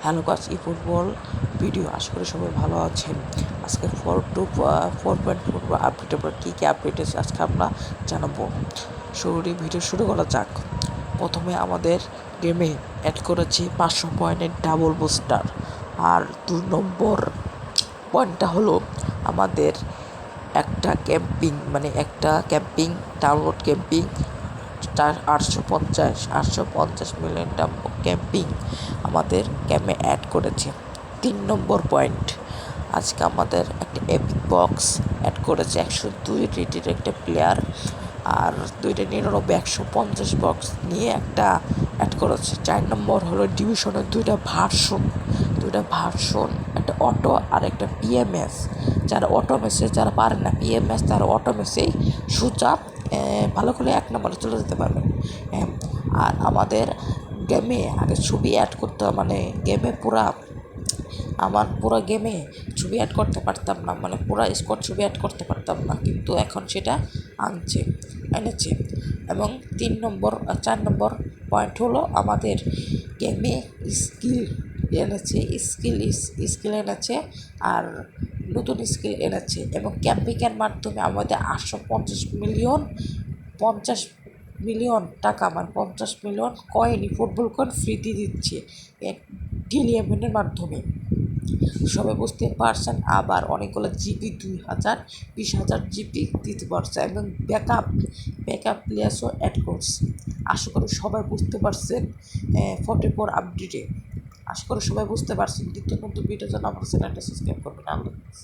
Hello গাছ ই football video, আশা করি সবাই ভালো আছেন। আজকে 4.4 আপডেটের পর কী কী আপডেট আছে আজকে আমরা জানাবো। ভিডিও শুরু করা যাক। প্রথমে আমাদের গেমে অ্যাড করেছি 500 পয়েন্টের ডাবল বুস্টার। আর 2 নম্বর পয়েন্টটা হলো আমাদের একটা camping download camping 850 million camping আমাদের গেমে অ্যাড করেছে। 3 নম্বর পয়েন্ট, আজকে আমাদের একটা এপিক বক্স অ্যাড করেছে 102 রেটের একটা প্লেয়ার, আর 150 বক্স নিয়ে একটা অ্যাড করেছে। 4 নম্বর হলো ডিভিশনের দুইটা ভার্সন, একটা অটো আর একটা পিএমএস। যারা অটো মেসে যারা পারে না পিএমএস, তারা অটো মেসেই সোজা ভালো করে 1 নম্বরে চলে যেতে পারবেন। আর আমাদের গেমে আগে ছবি অ্যাড করতে, গেমে পুরো গেমে ছবি অ্যাড করতে পারতাম না, পুরো স্কোর ছবি অ্যাড করতে পারতাম না, কিন্তু এখন সেটা এনেছে। এবং 4 নম্বর পয়েন্ট হলো আমাদের গেমে স্কিল এনেছে আর নতুন স্কিল এনেছে, এবং ক্যাম্পিংয়ের মাধ্যমে আমাদের 50 মিলিয়ন টাকা 50 মিলিয়ন কয়েন ফুটবল কয়েন ফ্রিতে দিচ্ছে ডেলি ইভেন্টের মাধ্যমে। সবাই বুঝতে পারছেন। আবার অনেকগুলো জিপি 20,000 জিপি দিতে পারছে, এবং ব্যাকআপ প্লেয়ার্সও অ্যাড করছে। আশা করি সবাই বুঝতে পারছেন 44 আপডেটে। আশা করি সবাই বুঝতে পারছেন। দ্বিতীয় নতুন ভিডিওর জন্য আমার চ্যানেলটা সাবস্ক্রাইব করবেন। আল্লাহ হাফেজ।